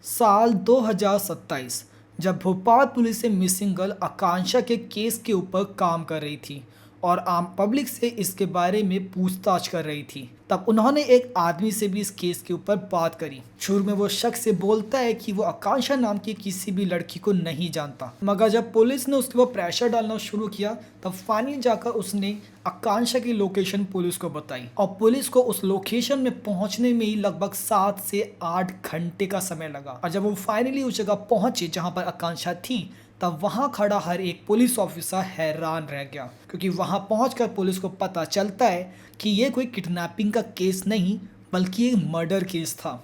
साल 2027 जब भोपाल पुलिस से मिसिंग गर्ल आकांक्षा के केस के ऊपर काम कर रही थी और आम पब्लिक से इसके बारे में पूछताछ कर रही थी, तब उन्होंने एक आदमी से भी इस केस के ऊपर बात करी। शुरू में वो शख्स से बोलता है कि वो आकांक्षा नाम की किसी भी लड़की को नहीं जानता, मगर जब पुलिस ने उसके ऊपर प्रेशर डालना शुरू किया तब फाइनली जाकर उसने आकांक्षा की लोकेशन पुलिस को बताई और पुलिस को उस लोकेशन में पहुंचने में ही लगभग 7 से 8 घंटे का समय लगा। और जब वो फाइनली उस जगह पहुंचे जहां पर आकांक्षा थी, तब वहां खड़ा हर एक पुलिस ऑफिसर हैरान रह गया, क्योंकि वहां पहुंचकर पुलिस को पता चलता है कि ये कोई किडनैपिंग का केस नहीं बल्कि एक मर्डर केस था।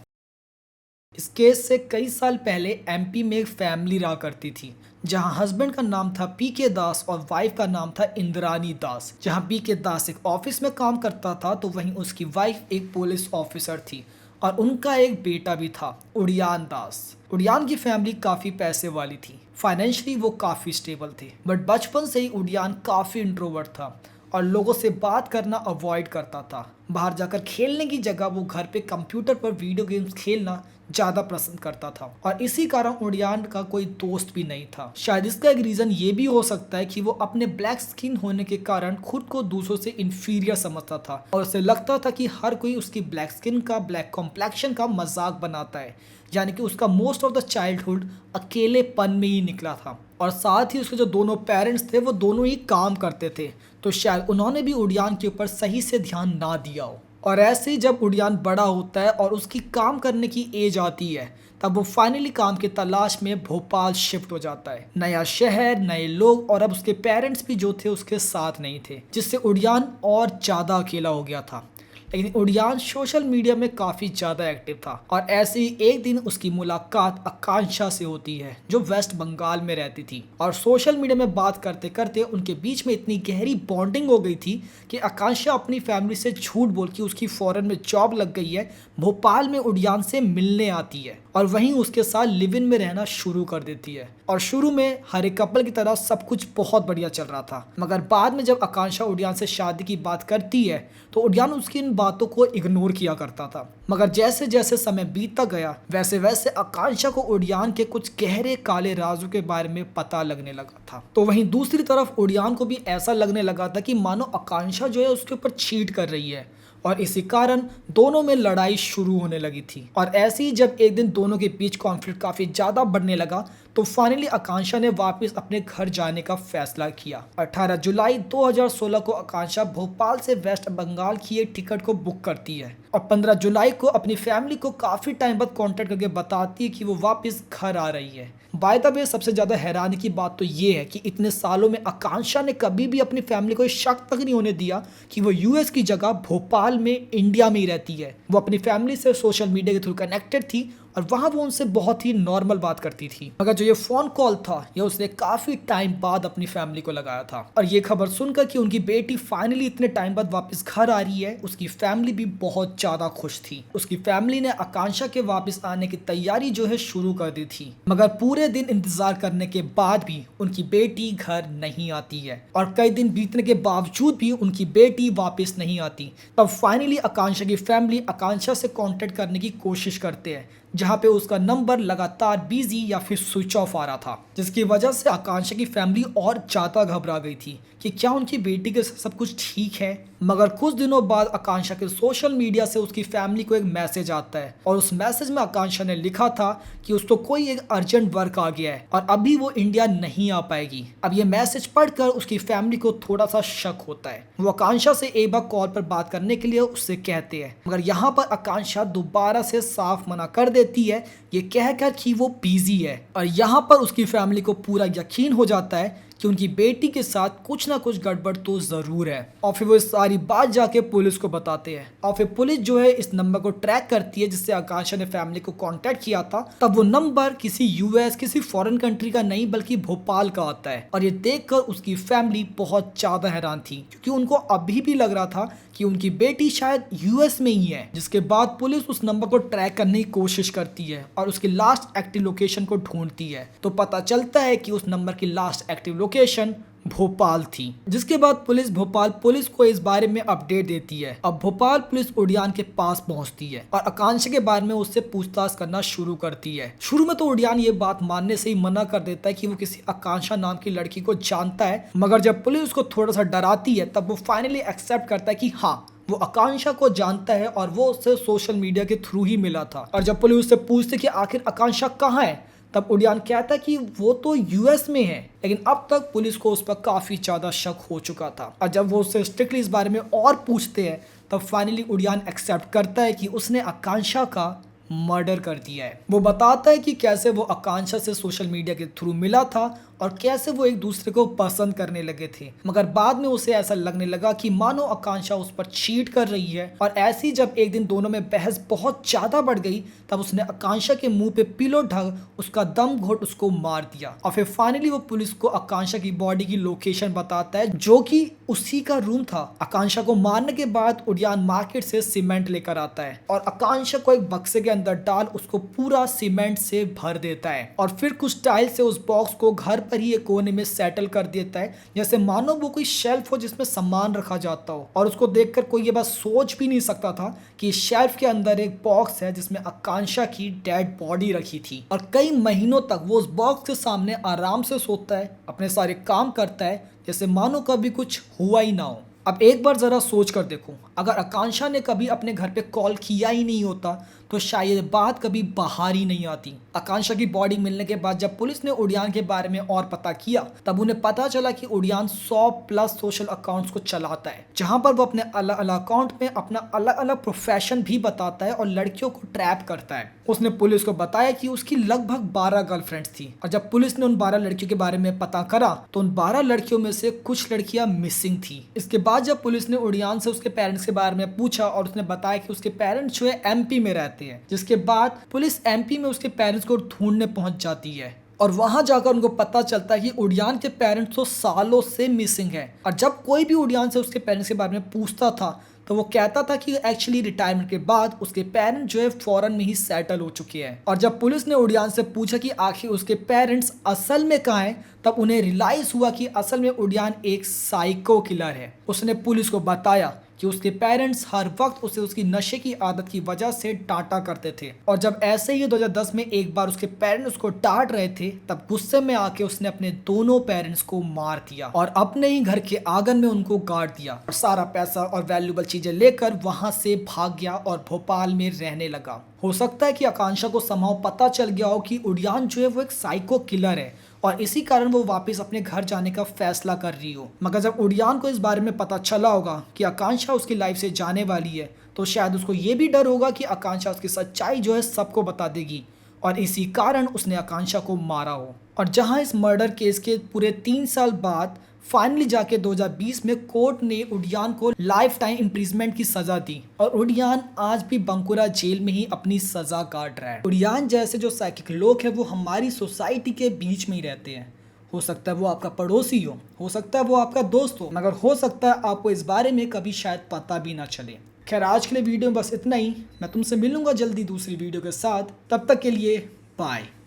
इस केस से कई साल पहले एमपी में एक फैमिली रहा करती थी, जहां हस्बैंड का नाम था पीके दास और वाइफ का नाम था इंद्रानी दास। जहां पीके दास एक ऑफिस में काम करता था तो वहीं उसकी वाइफ एक पुलिस ऑफिसर थी और उनका एक बेटा भी था, उड़ियान दास। उड़ियान की फैमिली काफ़ी पैसे वाली थी, फाइनेंशियली वो काफ़ी स्टेबल थे, बट बचपन से ही उड़ियान काफ़ी इंट्रोवर्ट था और लोगों से बात करना अवॉइड करता था। बाहर जाकर खेलने की जगह वो घर पे कंप्यूटर पर वीडियो गेम्स खेलना ज़्यादा पसंद करता था और इसी कारण उड़ियान का कोई दोस्त भी नहीं था। शायद इसका एक रीज़न ये भी हो सकता है कि वो अपने ब्लैक स्किन होने के कारण खुद को दूसरों से इन्फीरियर समझता था और उसे लगता था कि हर कोई उसकी ब्लैक स्किन का, ब्लैक कॉम्प्लेक्शन का मजाक बनाता है, यानी कि उसका मोस्ट ऑफ द चाइल्डहुड अकेलेपन में ही निकला था। और साथ ही उसके जो दोनों पेरेंट्स थे वो दोनों ही काम करते थे, तो शायद उन्होंने भी उड़ियान के ऊपर सही से ध्यान ना दिया हो। और ऐसे ही जब उड़ियान बड़ा होता है और उसकी काम करने की एज आती है, तब वो फाइनली काम की तलाश में भोपाल शिफ्ट हो जाता है। नया शहर, नए लोग, और अब उसके पेरेंट्स भी जो थे उसके साथ नहीं थे, जिससे उड़ियान और ज़्यादा अकेला हो गया था। लेकिन उड़ियान सोशल मीडिया में काफ़ी ज़्यादा एक्टिव था और ऐसे ही एक दिन उसकी मुलाकात आकांक्षा से होती है, जो वेस्ट बंगाल में रहती थी। और सोशल मीडिया में बात करते करते उनके बीच में इतनी गहरी बॉन्डिंग हो गई थी कि आकांक्षा अपनी फैमिली से झूठ बोल के उसकी फॉरेन में जॉब लग गई है, भोपाल में उड़ियान से मिलने आती है और वहीं उसके साथ लिव इन में रहना शुरू कर देती है। और शुरू में हर एक कपल की तरह सब कुछ बहुत बढ़िया चल रहा था, मगर बाद में जब आकांक्षा उड़ियान से शादी की बात करती है तो उड़ियान उसकी इन बातों को इग्नोर किया करता था। मगर जैसे जैसे समय बीतता गया वैसे वैसे आकांक्षा को उड़ियान के कुछ गहरे काले राजों के बारे में पता लगने लगा था। तो वहीं दूसरी तरफ उड़ियान को भी ऐसा लगने लगा था कि मानो आकांक्षा जो है उसके ऊपर चीट कर रही है और इसी कारण दोनों में लड़ाई शुरू होने लगी थी। और ऐसे ही जब एक दिन दोनों के बीच कॉन्फ्लिक्ट काफ़ी ज़्यादा बढ़ने लगा तो फाइनली आकांक्षा ने वापस अपने घर जाने का फैसला किया। 18 जुलाई 2016 को आकांक्षा भोपाल से वेस्ट बंगाल की एक टिकट को बुक करती है और 15 जुलाई को अपनी फैमिली को काफ़ी टाइम बाद कांटेक्ट करके बताती है कि वो वापस घर आ रही है। बाय द वे, सबसे ज़्यादा हैरानी की बात तो ये है कि इतने सालों में आकांक्षा ने कभी भी अपनी फैमिली को शक तक नहीं होने दिया कि वो यूएस की जगह भोपाल में, इंडिया में ही रहती है। वो अपनी फैमिली से सोशल मीडिया के थ्रू कनेक्टेड थी और वहाँ वो उनसे बहुत ही नॉर्मल बात करती थी। मगर जो ये फ़ोन कॉल था ये उसने काफ़ी टाइम बाद अपनी फैमिली को लगाया था और ये खबर सुनकर कि उनकी बेटी फाइनली इतने टाइम बाद वापस घर आ रही है, उसकी फैमिली भी बहुत ज़्यादा खुश थी। उसकी फैमिली ने आकांक्षा के वापस आने की तैयारी जो है शुरू कर दी थी, मगर पूरे दिन इंतजार करने के बाद भी उनकी बेटी घर नहीं आती है और कई दिन बीतने के बावजूद भी उनकी बेटी वापस नहीं आती। तब फाइनली आकांक्षा की फैमिली आकांक्षा से कांटेक्ट करने की कोशिश करते हैं, जहां पे उसका नंबर लगातार बिजी या फिर स्विच ऑफ आ रहा था, जिसकी वजह से आकांक्षा की फैमिली और ज़्यादा घबरा गई थी कि क्या उनकी बेटी के सब कुछ ठीक है। मगर कुछ दिनों बाद आकांक्षा के सोशल मीडिया से उसकी फैमिली को एक मैसेज आता है और उस मैसेज में आकांक्षा ने लिखा था कि उसको कोई एक अर्जेंट वर्क आ गया है और अभी वो इंडिया नहीं आ पाएगी। अब ये मैसेज पढ़कर उसकी फैमिली को थोड़ा सा शक होता है। वो आकांक्षा से एक बार कॉल पर बात करने के लिए उससे कहते हैं, मगर यहाँ पर आकांक्षा दोबारा से साफ मना कर देती है, ये कहकर कि वो बिजी है। और यहाँ पर उसकी फैमिली को पूरा यकीन हो जाता है कि उनकी बेटी के साथ कुछ ना कुछ गड़बड़ तो ज़रूर है और फिर वो इस सारी बात जाके पुलिस को बताते हैं और फिर पुलिस जो है इस नंबर को ट्रैक करती है जिससे आकांक्षा ने फैमिली को कांटेक्ट किया था। तब वो नंबर किसी यूएस, किसी फॉरेन कंट्री का नहीं बल्कि भोपाल का आता है और ये देखकर उसकी फैमिली बहुत ज़्यादा हैरान थी, क्योंकि उनको अभी भी लग रहा था कि उनकी बेटी शायद यूएस में ही है। जिसके बाद पुलिस उस नंबर को ट्रैक करने की कोशिश करती है और उसकी लास्ट एक्टिव लोकेशन को ढूंढती है, तो पता चलता है कि उस नंबर की लास्ट एक्टिव लोकेशन भोपाल थी। जिसके बाद पुलिस भोपाल पुलिस को इस बारे में अपडेट देती है। अब भोपाल पुलिस उड़ियान के पास पहुंचती है और आकांक्षा के बारे में उससे पूछताछ करना शुरू करती है। शुरू में तो उड़ियान ये बात मानने से ही मना कर देता है कि वो किसी आकांक्षा नाम की लड़की को जानता है, मगर जब पुलिस उसको थोड़ा सा डराती है तब वो फाइनली एक्सेप्ट करता है कि हाँ, वो आकांक्षा को जानता है और वो उससे सोशल मीडिया के थ्रू ही मिला था। और जब पुलिस उससे पूछती कि आखिर आकांक्षा कहाँ है, तब उड़ियान कहता कि वो तो यूएस में है। लेकिन अब तक पुलिस को उस पर काफी ज्यादा शक हो चुका था और जब वो उससे स्ट्रिक्टली इस बारे में और पूछते हैं तब फाइनली उड़ियान एक्सेप्ट करता है कि उसने आकांक्षा का मर्डर कर दिया है। वो बताता है कि कैसे वो आकांक्षा से सोशल मीडिया के थ्रू मिला था और कैसे वो एक दूसरे को पसंद करने लगे थे, मगर बाद में उसे ऐसा लगने लगा कि मानो आकांक्षा उस पर चीट कर रही है। और ऐसे ही जब एक दिन दोनों में बहस बहुत ज्यादा बढ़ गई तब उसने आकांक्षा के मुंह पे पिलो ढक उसका दम घोट उसको मार दिया। और फिर फाइनली वो पुलिस को आकांक्षा की बॉडी की लोकेशन बताता है जो कि उसी का रूम था। आकांक्षा को मारने के बाद उड़ियान मार्केट से सीमेंट लेकर आता है और आकांक्षा को एक बक्से के अंदर डाल उसको पूरा सीमेंट से भर देता है और फिर कुछ टाइल से उस बॉक्स को घर पर ही एक कोने में सेटल कर देता है, जैसे मानो वो कोई शेल्फ हो जिसमें सामान रखा जाता हो। और उसको देखकर कोई ये बात सोच भी नहीं सकता था कि शेल्फ के अंदर एक बॉक्स है जिसमें आकांक्षा की डेड बॉडी रखी थी। और कई महीनों तक वो उस बॉक्स के सामने आराम से सोता है, अपने सारे काम करता है, जैसे मानो कभी कुछ हुआ ही ना हो। अब एक बार जरा सोच कर देखो, अगर आकांक्षा ने कभी अपने घर पे कॉल किया ही नहीं होता तो शायद बात कभी बाहर ही नहीं आती। आकांक्षा की बॉडी मिलने के बाद जब पुलिस ने उड़ियान के बारे में और पता किया तब उन्हें पता चला कि उड़ियान 100+ सोशल अकाउंट्स को चलाता है, जहां पर वो अपने अलग अलग अकाउंट में अपना अलग अलग प्रोफेशन भी बताता है और लड़कियों को ट्रैप करता है। उसने पुलिस को बताया कि उसकी लगभग 12 गर्लफ्रेंड्स थी और जब पुलिस ने उन 12 लड़कियों के बारे में पता करा तो उन 12 लड़कियों में से कुछ लड़कियां मिसिंग थी। इसके बाद जब पुलिस ने उड़ियान से उसके पेरेंट्स के बारे में पूछा और उसने बताया कि उसके पेरेंट्स जो है एमपी में रहते हैं, जिसके बाद पुलिस एमपी में उसके पेरेंट्स को ढूंढने पहुंच जाती है और वहां जाकर उनको पता चलता है कि उड़ियान के पेरेंट्स तो सालों से मिसिंग है। और जब कोई भी उड़ियान से उसके पेरेंट्स के बारे में पूछता था तो वो कहता था कि एक्चुअली रिटायरमेंट के बाद उसके पेरेंट्स जो है फॉरेन में ही सेटल हो चुके हैं। और जब पुलिस ने उड़ियान से पूछा कि आखिर उसके पेरेंट्स असल में कहाँ हैं तब उन्हें रियलाइज हुआ कि असल में उड़ियान एक साइको किलर है। उसने पुलिस को बताया कि उसके पेरेंट्स हर वक्त उसे उसकी नशे की आदत की वजह से डांटा करते थे और जब ऐसे ही 2010 में एक बार उसके पेरेंट्स उसको डांट रहे थे तब गुस्से में आके उसने अपने दोनों पेरेंट्स को मार दिया और अपने ही घर के आंगन में उनको गाड़ दिया और सारा पैसा और वैल्यूएबल चीजें लेकर वहां से भाग गया और भोपाल में रहने लगा। हो सकता है कि आकांक्षा को समहाउ पता चल गया हो कि उड़ियान जो है वो एक साइको किलर है और इसी कारण वो वापस अपने घर जाने का फैसला कर रही हो। मगर जब उड़ियान को इस बारे में पता चला होगा कि आकांक्षा उसकी लाइफ से जाने वाली है तो शायद उसको ये भी डर होगा कि आकांक्षा उसकी सच्चाई जो है सबको बता देगी और इसी कारण उसने आकांक्षा को मारा हो। और जहां इस मर्डर केस के पूरे 3 साल बाद फाइनली जाके 2020 में कोर्ट ने उड़ियान को लाइफ टाइम इम्प्रिजमेंट की सजा दी और उड़ियान आज भी बंकुरा जेल में ही अपनी सजा काट रहा है। उड़ियान जैसे जो साइकिक लोग हैं वो हमारी सोसाइटी के बीच में ही रहते हैं। हो सकता है वो आपका पड़ोसी हो सकता है वो आपका दोस्त हो, मगर हो सकता है आपको इस बारे में कभी शायद पता भी ना चले। खैर आज के लिए वीडियो में बस इतना ही। मैं तुमसे मिलूंगा जल्दी दूसरी वीडियो के साथ, तब तक के लिए बाय।